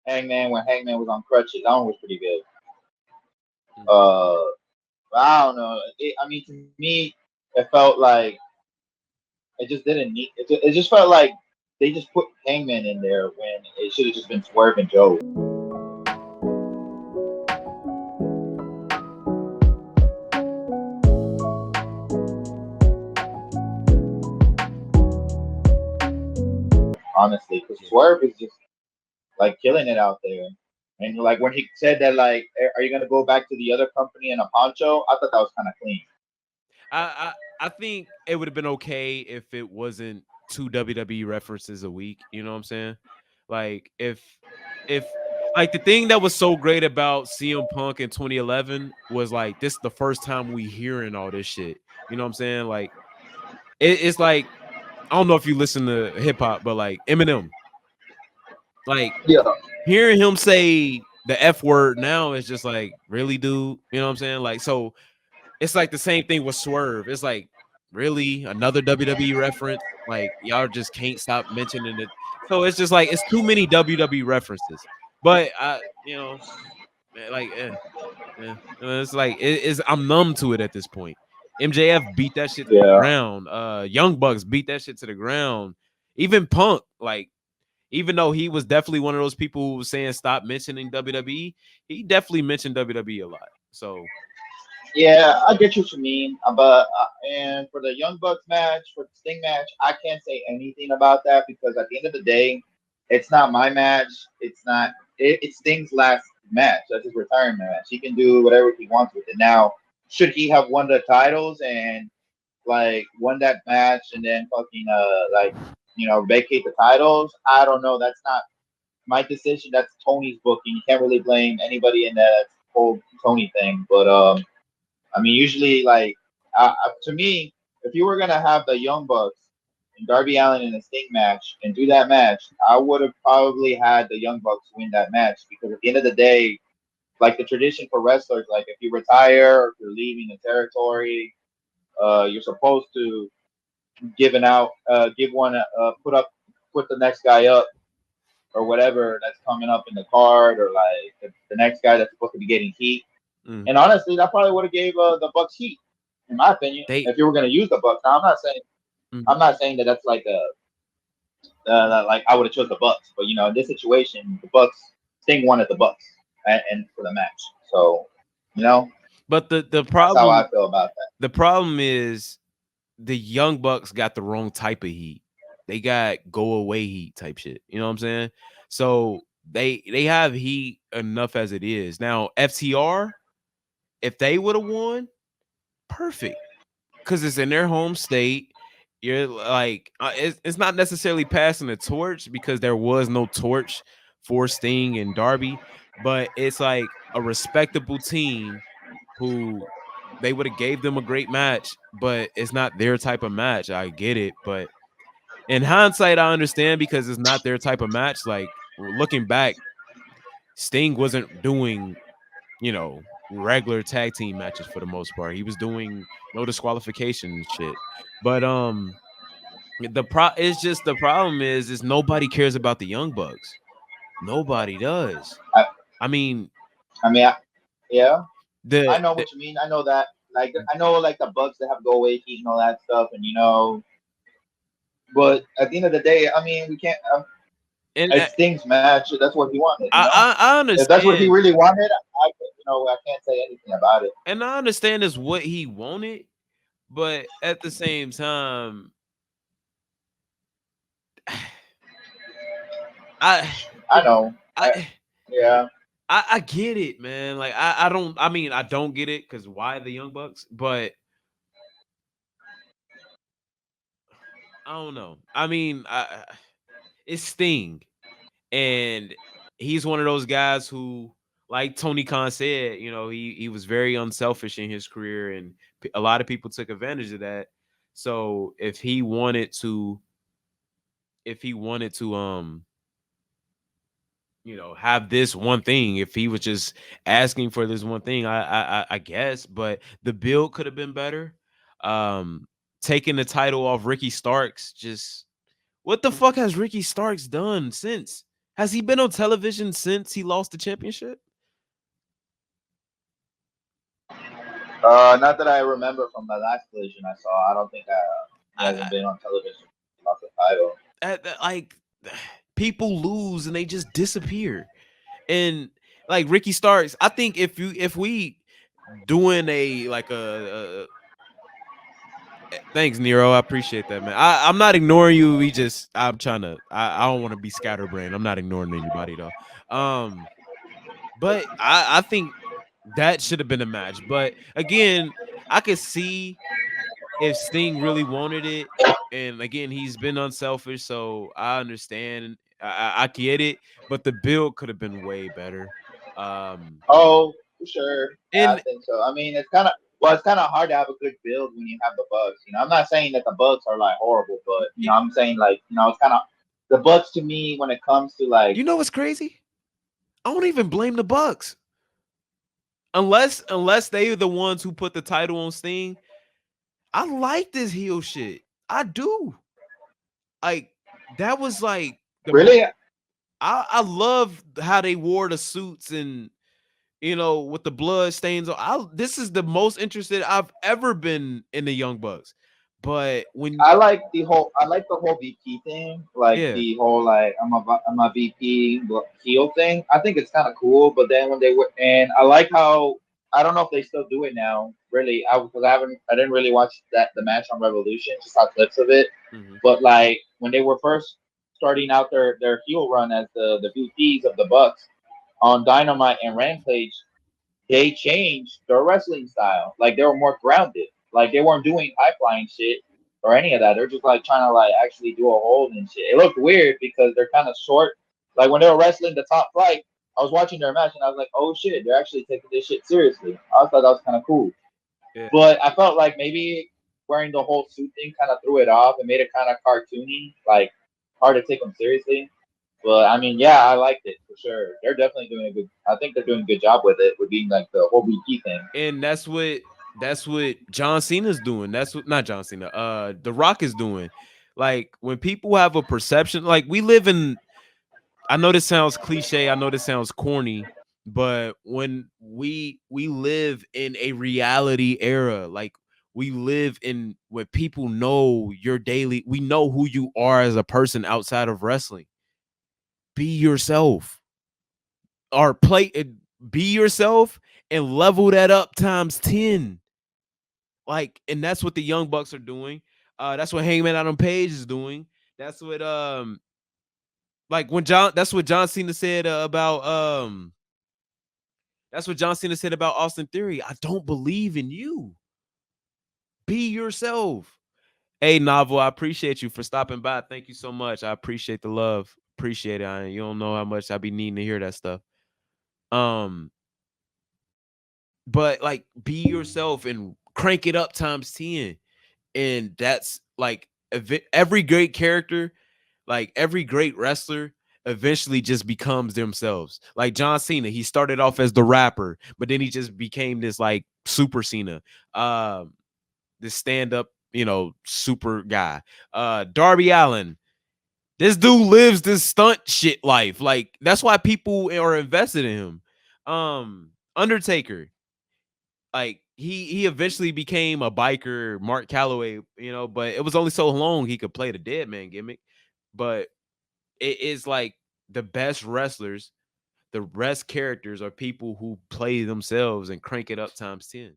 Hangman when Hangman was on crutches. That one was pretty good. Mm. Uh, I don't know. I mean, to me, it felt like it just didn't need. It just felt like they just put Hangman in there when it should have just been Swerve and Joe. Honestly, because Yeah. Swerve is just like killing it out there. And like when he said that, like, are you gonna go back to the other company in a poncho? I thought that was kind of clean. I think it would have been okay if it wasn't two WWE references a week. You know what I'm saying? Like if like the thing that was so great about CM Punk in 2011 was like this is the first time we hearing all this shit. You know what I'm saying? Like it's like I don't know if you listen to hip hop, but like Eminem, like Yeah, hearing him say the F word now is just like really, dude. You know what I'm saying? Like so it's like the same thing with Swerve. It's like, really? Another WWE reference? Like, y'all just can't stop mentioning it. So it's just like it's too many WWE references. But like it's like I'm numb to it at this point. MJF beat that shit to the yeah. ground. Young Bucks beat that shit to the ground. Even Punk, like, even though he was definitely one of those people who was saying stop mentioning WWE, he definitely mentioned WWE a lot. So Yeah, I get what you mean, but and for the Young Bucks match, for the Sting match, I can't say anything about that because at the end of the day, it's not my match. It's Sting's last match. That's his retirement match. He can do whatever he wants with it. Now, should he have won the titles and like won that match and then fucking like vacate the titles? I don't know. That's not my decision. That's Tony's booking. You can't really blame anybody in that whole Tony thing, but I mean, usually, like, to me, if you were gonna have the Young Bucks and Darby Allin in a Sting match and do that match, I would have probably had the Young Bucks win that match because at the end of the day, like the tradition for wrestlers, like if you retire or if you're leaving the territory, you're supposed to give one, put the next guy up or whatever that's coming up in the card, or like the next guy that's supposed to be getting heat. mm, And honestly, that probably would have gave the Bucks heat, in my opinion, they if you were going to use the Bucks. Now, I'm mhm. not saying that that's like like I would have chose the Bucks, but in this situation, the Bucks Sting wanted the Bucks and for the match, so you know But that's how I feel about that. the problem is the Young Bucks got the wrong type of heat. They got go away heat type shit. You know what I'm saying? So they have heat enough as it is. Now FTR, if they would have won, perfect, because it's in their home state. You're like it's not necessarily passing the torch because there was no torch for Sting and Darby, but it's like a respectable team who they would have gave them a great match, but it's not their type of match. I get it, but in hindsight, I understand because it's not their type of match. Like looking back, Sting wasn't doing, regular tag team matches for the most part. He was doing no disqualification and shit. But it's just the problem is nobody cares about the Young Bucks. Nobody does. I, I mean, I mean, yeah, I the, know the what you mean. I know that. Like, I know like the Bucks that have go away heat and all that stuff, and but at the end of the day, I mean, we can't. and It's Sting's match. That's what he wanted. I If that's what he understand, really wanted, I can't say anything about it. and I understand is what he wanted, but at the same time, I I know. I Yeah, I get it, man. Like I don't. I mean, I don't get it because why the Young Bucks? But I don't know. I mean, it's Sting, and he's one of those guys who, like Tony Khan said, he was very unselfish in his career, and a lot of people took advantage of that. So if he wanted to, have this one thing, if he was just asking for this one thing, I guess, but the build could have been better. Um, Taking the title off Ricky Starks, just what the fuck has Ricky Starks done since? Has he been on television since he lost the championship? Not that I remember from the last collision I saw. I don't think he hasn't I, been on television since he lost the title. like people lose and they just disappear. And like Ricky Starks, I think if we doing a like a thanks Nero, I appreciate that, man. I'm not ignoring you. We just I'm trying to I don't want to be scatterbrained. I'm not ignoring anybody though. Um, but I think that should have been a match. But again, I could see if Sting really wanted it, and again, he's been unselfish, so I understand. I get it, but the build could have been way better. Um, Oh, for sure. I and think so. I mean, it's kind of hard to have a good build when you have the Bucks. I'm not saying that the Bucks are like horrible, but I'm saying like it's kind of the Bucks to me when it comes to like you know what's crazy? I don't even blame the Bucks, unless they the ones who put the title on Sting. I like this heel shit. I do. Like that was like the most. really. I love how they wore the suits and with the blood stains on. This is the most interested I've ever been in the Young Bucks. But when I like the whole VP thing, like yeah, the whole like I'm a VP heel thing. I think it's kind of cool. But then when they were, and I like how I don't know if they still do it now. Really, because I didn't really watch the match on Revolution, just saw clips of it. mhm, But like when they were first starting out their heel run as the VPs of the Bucks on Dynamite and Rampage, they changed their wrestling style. Like they were more grounded. Like they weren't doing high flying shit or any of that. They're just like trying to like actually do a hold and shit. It looked weird because they're kind of short. Like when they were wrestling the top flight, I was watching their match and I was like, oh shit, they're actually taking this shit seriously. I thought that was kind of cool. yeah. But I felt like maybe wearing the whole suit thing kind of threw it off and made it kind of cartoony, like hard to take them seriously. But I mean, yeah, I liked it for sure. They're definitely doing a good. I think they're doing a good job with it, with being like the whole BP thing. And that's what John Cena's doing. That's what not John Cena. The Rock is doing. Like when people have a perception, like we live in. I know this sounds cliche. I know this sounds corny, but when we live in a reality era, like we live in where people know your daily. We know who you are as a person outside of wrestling. Be yourself, or be yourself, and level that up times 10. Like, and that's what the Young Bucks are doing. That's what Hangman Adam Page is doing. That's what like when John. That's what John Cena said about That's what John Cena said about Austin Theory. I don't believe in you. Be yourself. Hey, Novel, I appreciate you for stopping by. Thank you so much. I appreciate the love. Appreciate it. You don't know how much I be needing to hear that stuff. Um, but like be yourself and crank it up times 10. And that's like every great character, like every great wrestler eventually just becomes themselves. Like John Cena, he started off as the rapper, but then he just became this like super Cena, this stand-up, super guy. Darby Allin, this dude lives this stunt shit life. Like that's why people are invested in him. Undertaker, like he eventually became a biker, Mark Calloway, but it was only so long he could play the dead man gimmick. But it is like the best wrestlers, the best characters are people who play themselves and crank it up times 10.